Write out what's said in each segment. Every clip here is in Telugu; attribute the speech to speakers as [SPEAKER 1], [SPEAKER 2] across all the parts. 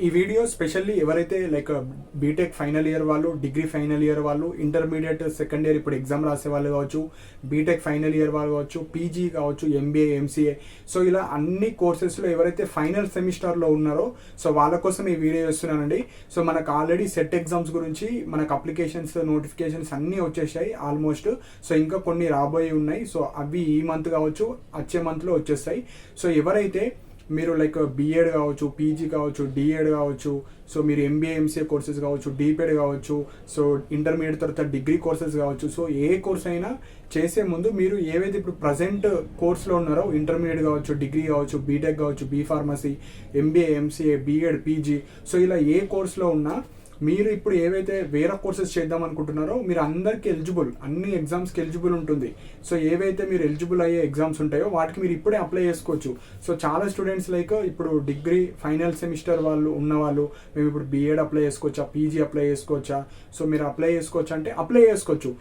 [SPEAKER 1] ఈ వీడియో స్పెషల్లీ ఎవరైతే లైక్ బీటెక్ ఫైనల్ ఇయర్ వాళ్ళు, డిగ్రీ ఫైనల్ ఇయర్ వాళ్ళు, ఇంటర్మీడియట్ సెకండ్ ఇయర్ ఇప్పుడు ఎగ్జామ్ రాసే వాళ్ళు కావచ్చు, బీటెక్ ఫైనల్ ఇయర్ వాళ్ళు కావచ్చు, పీజీ కావచ్చు, ఎంబీఏ, ఎంసీఏ, సో ఇలా అన్ని కోర్సెస్లో ఎవరైతే ఫైనల్ సెమిస్టర్లో ఉన్నారో సో వాళ్ళ కోసం ఈ వీడియో చేస్తున్నానండి. సో మనకు ఆల్రెడీ సెట్ ఎగ్జామ్స్ గురించి మనకు అప్లికేషన్స్, నోటిఫికేషన్స్ అన్నీ వచ్చేసాయి ఆల్మోస్ట్. సో ఇంకా కొన్ని రాబోయే ఉన్నాయి. సో అవి ఈ మంత్ కావచ్చు, వచ్చే మంత్లో వచ్చేస్తాయి. సో ఎవరైతే మీరు లైక్ బీఎడ్ కావచ్చు, పీజీ కావచ్చు, డిఎడ్ కావచ్చు, సో మీరు ఎంబీఏ, ఎంసీఏ కోర్సెస్ కావచ్చు, డీపెడ్ కావచ్చు, సో ఇంటర్మీడియట్ తర్వాత డిగ్రీ కోర్సెస్ కావచ్చు, సో ఏ కోర్స్ అయినా చేసే ముందు మీరు ఏవైతే ఇప్పుడు ప్రజెంట్ కోర్స్లో ఉన్నారో ఇంటర్మీడియట్ కావచ్చు, డిగ్రీ కావచ్చు, బీటెక్ కావచ్చు, B pharmacy, MBA, MCA, BEd, PG, so ఇలా ఏ కోర్స్లో ఉన్నా మీరు ఇప్పుడు ఏవైతే వేరే కోర్సెస్ చేద్దాం అనుకుంటున్నారో మీరు అందరికీ ఎలిజిబుల్, అన్ని ఎగ్జామ్స్కి ఎలిజిబుల్ ఉంటుంది. సో ఏవైతే మీరు ఎలిజిబుల్ అయ్యే ఎగ్జామ్స్ ఉంటాయో వాటికి మీరు ఇప్పుడే అప్లై చేసుకోవచ్చు. సో చాలా స్టూడెంట్స్ లైక్ ఇప్పుడు డిగ్రీ ఫైనల్ సెమిస్టర్ వాళ్ళు ఉన్నవాళ్ళు, మేము ఇప్పుడు బీఎడ్ అప్లై చేసుకోవచ్చా, పీజీ అప్లై చేసుకోవచ్చా, సో మీరు అప్లై చేసుకోవచ్చా అంటే అప్లై చేసుకోవచ్చు.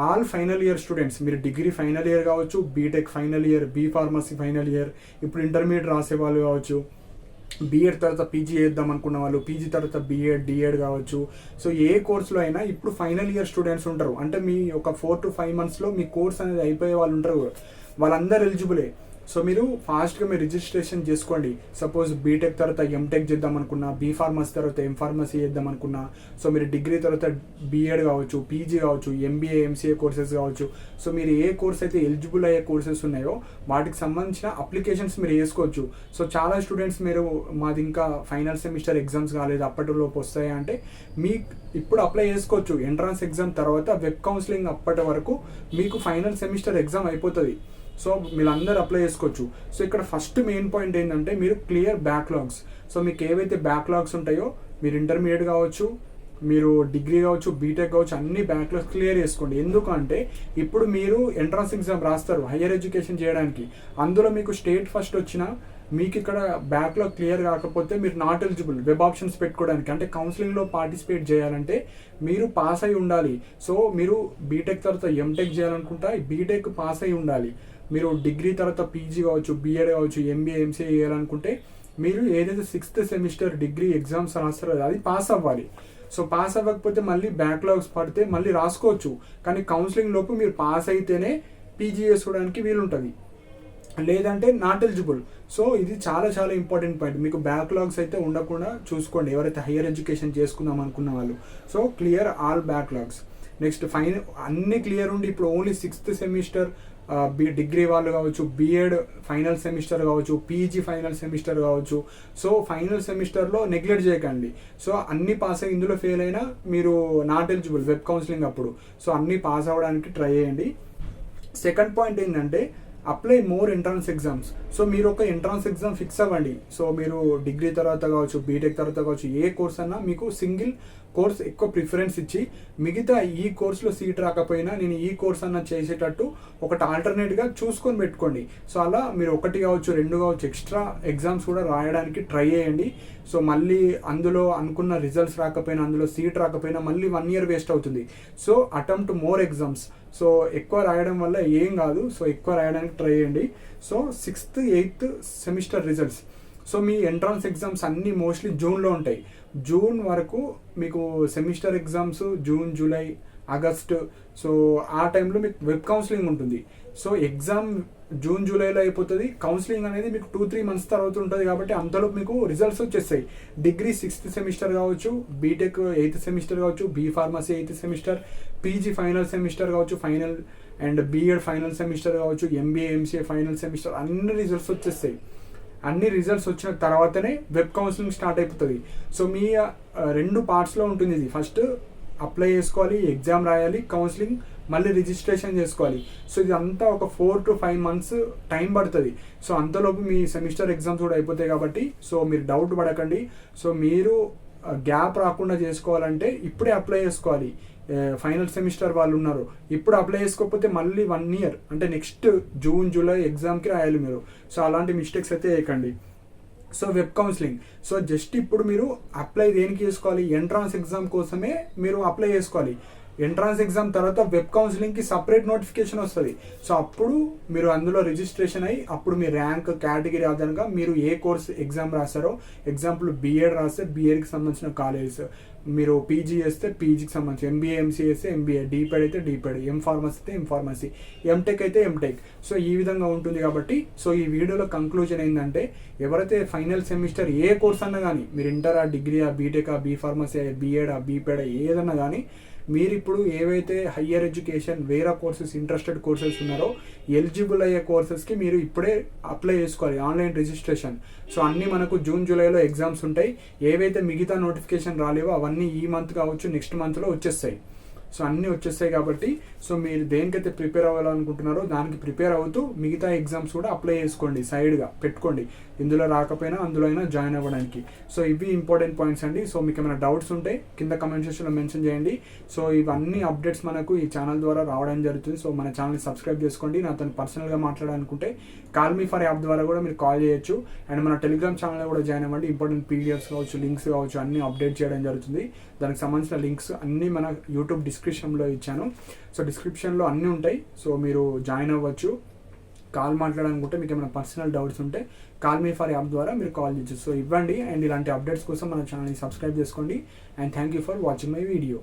[SPEAKER 1] ఆల్ ఫైనల్ ఇయర్ స్టూడెంట్స్, మీరు డిగ్రీ ఫైనల్ ఇయర్ కావచ్చు, BTech final year, B pharmacy final year, ఇప్పుడు ఇంటర్మీడియట్ రాసే వాళ్ళు కావచ్చు, బీఎడ్ తర్వాత పీజీ చేద్దాం అనుకున్న వాళ్ళు, పీజీ తర్వాత బీఎడ్, డిఎడ్ కావచ్చు, సో ఏ కోర్సులో అయినా ఇప్పుడు ఫైనల్ ఇయర్ స్టూడెంట్స్ ఉంటారు. అంటే మీ ఒక 4 to 5 monthsలో మీ కోర్స్ అనేది అయిపోయే వాళ్ళు ఉంటారు, వాళ్ళందరూ ఎలిజిబులే. సో మీరు ఫాస్ట్గా మీరు రిజిస్ట్రేషన్ చేసుకోండి. సపోజ్ బీటెక్ తర్వాత ఎంటెక్ చేద్దాం అనుకున్నా, బీ ఫార్మసీ తర్వాత ఎం ఫార్మసీ చేద్దాం అనుకున్నా, సో మీరు డిగ్రీ తర్వాత బీఎడ్ కావచ్చు, పీజీ కావచ్చు, ఎంబీఏ, ఎంసీఏ కోర్సెస్ కావచ్చు, సో మీరు ఏ కోర్స్ అయితే ఎలిజిబుల్ అయ్యే కోర్సెస్ ఉన్నాయో వాటికి సంబంధించిన అప్లికేషన్స్ మీరు వేసుకోవచ్చు. సో చాలా స్టూడెంట్స్ మీరు మాది ఇంకా ఫైనల్ సెమిస్టర్ ఎగ్జామ్స్ కాలేదు, అప్పటిలోపు వస్తాయా అంటే మీ ఇప్పుడు అప్లై చేసుకోవచ్చు. ఎంట్రన్స్ ఎగ్జామ్ తర్వాత వెబ్ కౌన్సిలింగ్ అప్పటి వరకు మీకు ఫైనల్ సెమిస్టర్ ఎగ్జామ్ అయిపోతుంది. సో మీరందరూ అప్లై చేసుకోవచ్చు. సో ఇక్కడ ఫస్ట్ మెయిన్ పాయింట్ ఏంటంటే మీరు క్లియర్ బ్యాక్లాగ్స్. సో మీకు ఏవైతే బ్యాక్లాగ్స్ ఉంటాయో మీరు ఇంటర్మీడియట్ కావచ్చు, మీరు డిగ్రీ కావచ్చు, బీటెక్ కావచ్చు, అన్ని బ్యాక్లాగ్స్ క్లియర్ చేసుకోండి. ఎందుకంటే ఇప్పుడు మీరు ఎంట్రన్స్ ఎగ్జామ్ రాస్తారు హయ్యర్ ఎడ్యుకేషన్ చేయడానికి, అందులో మీకు స్టేట్ ఫస్ట్ వచ్చినా మీకు ఇక్కడ బ్యాక్లాగ్ క్లియర్ కాకపోతే మీరు నాట్ ఎలిజిబుల్ వెబ్ ఆప్షన్స్ పెట్టుకోవడానికి. అంటే కౌన్సిలింగ్లో పార్టిసిపేట్ చేయాలంటే మీరు పాస్ అయి ఉండాలి. సో మీరు బీటెక్ తర్వాత ఎంటెక్ చేయాలనుకుంటా బీటెక్ పాస్ అయి ఉండాలి. మీరు డిగ్రీ తర్వాత పీజీ కావచ్చు, బీఎడ్ కావచ్చు, ఎంబీఏ, ఎంసీఏ చేయాలనుకుంటే మీరు ఏదైతే 6th సెమిస్టర్ డిగ్రీ ఎగ్జామ్స్ రాస్తారో అది పాస్ అవ్వాలి. సో పాస్ అవ్వకపోతే మళ్ళీ బ్యాక్లాగ్స్ పడితే మళ్ళీ రాసుకోవచ్చు, కానీ కౌన్సిలింగ్ లోపు మీరు పాస్ అయితేనే పీజీ చేసుకోవడానికి వీలుంటుంది, లేదంటే నాట్ ఎలిజిబుల్. సో ఇది చాలా చాలా ఇంపార్టెంట్ పాయింట్. మీకు బ్యాక్లాగ్స్ అయితే ఉండకుండా చూసుకోండి ఎవరైతే హయ్యర్ ఎడ్యుకేషన్ చేసుకుందాం అనుకున్న వాళ్ళు. So clear all backlogs. Next అన్ని క్లియర్ ఉండి ఇప్పుడు ఓన్లీ 6th సెమిస్టర్ డిగ్రీ వాళ్ళు కావచ్చు, బీఎడ్ ఫైనల్ సెమిస్టర్ కావచ్చు, పీజీ ఫైనల్ సెమిస్టర్ కావచ్చు, సో ఫైనల్ సెమిస్టర్లో నెగ్లెక్ట్ చేయకండి. సో అన్ని పాస్ అయ్యి ఇందులో ఫెయిల్ అయినా మీరు నాట్ ఎలిజిబుల్ వెబ్ కౌన్సిలింగ్ అప్పుడు. సో అన్ని పాస్ అవ్వడానికి ట్రై చేయండి. సెకండ్ పాయింట్ ఏంటంటే apply more entrance exams. So మీరు ఒక ఎంట్రన్స్ ఎగ్జామ్ ఫిక్స్ అవ్వండి. సో మీరు డిగ్రీ తర్వాత కావచ్చు, బీటెక్ తర్వాత కావచ్చు, ఏ కోర్స్ అన్నా మీకు సింగిల్ కోర్స్ ఎక్కువ ప్రిఫరెన్స్ ఇచ్చి మిగతా ఈ కోర్సులో సీట్ రాకపోయినా నేను ఈ కోర్స్ అన్న చేసేటట్టు ఒకటి ఆల్టర్నేట్గా చూసుకొని పెట్టుకోండి. సో అలా మీరు 1 కావచ్చు, 2 కావచ్చు ఎక్స్ట్రా ఎగ్జామ్స్ కూడా రాయడానికి ట్రై చేయండి. సో మళ్ళీ అందులో అనుకున్న రిజల్ట్స్ రాకపోయినా, అందులో సీట్ రాకపోయినా మళ్ళీ 1 year వేస్ట్ అవుతుంది. So attempt more exams. So ఎక్కువ రాయడం వల్ల ఏం కాదు, సో ఎక్కువ రాయడానికి ట్రై చేయండి. So 6th, 8th semester results. So మీ ఎంట్రన్స్ ఎగ్జామ్స్ అన్నీ మోస్ట్లీ జూన్లో ఉంటాయి. జూన్ వరకు మీకు semester exams June, July, August, so ఆ టైంలో మీకు వెబ్ కౌన్సిలింగ్ ఉంటుంది. సో ఎగ్జామ్ జూన్, జూలైలో అయిపోతుంది, కౌన్సిలింగ్ అనేది మీకు 2-3 months తర్వాత ఉంటుంది. కాబట్టి అంతలో మీకు రిజల్ట్స్ వచ్చేస్తాయి. డిగ్రీ 6th సెమిస్టర్ కావచ్చు, బీటెక్ 8th సెమిస్టర్ కావచ్చు, B pharmacy 8th semester, PG final semester కావచ్చు, final and BEd final semester కావచ్చు, ఎంబీఏ, ఎంసీఏ ఫైనల్ సెమిస్టర్, అన్ని రిజల్ట్స్ వచ్చేస్తాయి. అన్ని రిజల్ట్స్ వచ్చిన తర్వాతనే వెబ్ కౌన్సిలింగ్ స్టార్ట్ అయిపోతుంది. సో మీ 2 partsలో ఉంటుంది ఇది. ఫస్ట్ అప్లై చేసుకోవాలి, ఎగ్జామ్ రాయాలి, కౌన్సిలింగ్, మళ్ళీ రిజిస్ట్రేషన్ చేసుకోవాలి. సో ఇదంతా ఒక 4 to 5 months టైం పడుతుంది. సో అంతలోపు మీ సెమిస్టర్ ఎగ్జామ్స్ కూడా అయిపోతాయి. కాబట్టి సో మీరు డౌట్ పడకండి. సో మీరు గ్యాప్ రాకుండా చేసుకోవాలంటే ఇప్పుడే అప్లై చేసుకోవాలి. ఫైనల్ సెమిస్టర్ వాళ్ళు ఉన్నారు, ఇప్పుడు అప్లై చేసుకోకపోతే మళ్ళీ 1 year అంటే నెక్స్ట్ జూన్, జూలై ఎగ్జామ్కి రాయాలి మీరు. సో అలాంటి మిస్టేక్స్ అయితే చేయకండి. So web counselling, so just ఇప్పుడు మీరు అప్లై దేనికి చేసుకోవాలి, ఎంట్రన్స్ ఎగ్జామ్ కోసమే మీరు అప్లై చేసుకోవాలి. ఎంట్రన్స్ ఎగ్జామ్ తర్వాత వెబ్ కౌన్సిలింగ్కి సపరేట్ నోటిఫికేషన్ వస్తుంది. సో అప్పుడు మీరు అందులో రిజిస్ట్రేషన్ అయ్యి అప్పుడు మీ ర్యాంక్ కేటగిరీ ఆధారంగా మీరు ఏ కోర్స్ ఎగ్జామ్ రాస్తారో, ఎగ్జాంపుల్ బీఎడ్ రాస్తే బీఎడ్కి సంబంధించిన కాలేజెస్, మీరు పీజీ చేస్తే పీజీకి సంబంధించి, ఎంబీఏ ఎంసీఏ చేస్తే ఎంబీఏ, డీపెడ్ అయితే డీపెడ్, ఎంఫార్మసీ అయితే ఎంఫార్మసీ, ఎంటెక్ అయితే ఎంటెక్. సో ఈ విధంగా ఉంటుంది కాబట్టి సో ఈ వీడియోలో కంక్లూజన్ ఏంటంటే ఎవరైతే ఫైనల్ సెమిస్టర్ ఏ కోర్స్ అన్నా కానీ మీరు ఇంటరా, డిగ్రీయా, బీటెకా, బీ ఫార్మసీ, బీఎడా, బీపెడా ఏదన్నా కానీ మీరు ఇప్పుడు ఏవైతే హయ్యర్ ఎడ్యుకేషన్ వేరే కోర్సెస్ ఇంట్రెస్టెడ్ కోర్సెస్ ఉన్నారో ఎలిజిబుల్ అయ్యే కోర్సెస్కి మీరు ఇప్పుడే అప్లై చేసుకోవాలి, ఆన్లైన్ రిజిస్ట్రేషన్. సో అన్నీ మనకు జూన్ జూలైలో ఎగ్జామ్స్ ఉంటాయి. ఏవైతే మిగతా నోటిఫికేషన్ రాలేవో అవన్నీ ఈ మంత్ కావచ్చు, నెక్స్ట్ మంత్లో వచ్చేస్తాయి. సో అన్నీ వచ్చేస్తాయి కాబట్టి సో మీరు దేనికైతే ప్రిపేర్ అవ్వాలనుకుంటున్నారో దానికి ప్రిపేర్ అవుతూ మిగతా ఎగ్జామ్స్ కూడా అప్లై చేసుకోండి, సైడ్గా పెట్టుకోండి, ఇందులో రాకపోయినా అందులో అయినా జాయిన్ అవ్వడానికి. సో ఇవి ఇంపార్టెంట్ పాయింట్స్ అండి. సో మీకు ఏమైనా డౌట్స్ ఉంటే కింద కమెంట్ సెక్షన్లో మెన్షన్ చేయండి. సో ఇవన్నీ అప్డేట్స్ మనకు ఈ ఛానల్ ద్వారా రావడం జరుగుతుంది. సో మన ఛానల్ని సబ్స్క్రైబ్ చేసుకోండి. నాతో పర్సనల్గా మాట్లాడాలనుకుంటే కాల్ మీ ఫర్ యాప్ ద్వారా కూడా మీరు కాల్ చేయొచ్చు. అండ్ మన టెలిగ్రామ్ ఛానల్లో కూడా జాయిన్ అవ్వండి. ఇంపార్టెంట్ పీడిఎఫ్స్ కావచ్చు, లింక్స్ కావచ్చు అన్నీ అప్డేట్ చేయడం జరుగుతుంది. దానికి సంబంధించిన లింక్స్ అన్నీ మన యూట్యూబ్ డిస్క్రిప్షన్లో ఇచ్చాను. సో డిస్క్రిప్షన్లో అన్నీ ఉంటాయి. సో మీరు జాయిన్ అవ్వచ్చు. కాల్ మాట్లాడాలనుకుంటే మీకు ఏమైనా పర్సనల్ డౌట్స్ ఉంటే కాల్ మీ ఫర్ యాప్ ద్వారా మీరు కాల్ చేయొచ్చు. సో ఇవ్వండి. అండ్ ఇలాంటి అప్డేట్స్ కోసం మన ఛానల్ని సబ్స్క్రైబ్ చేసుకోండి. And thank you for watching my video.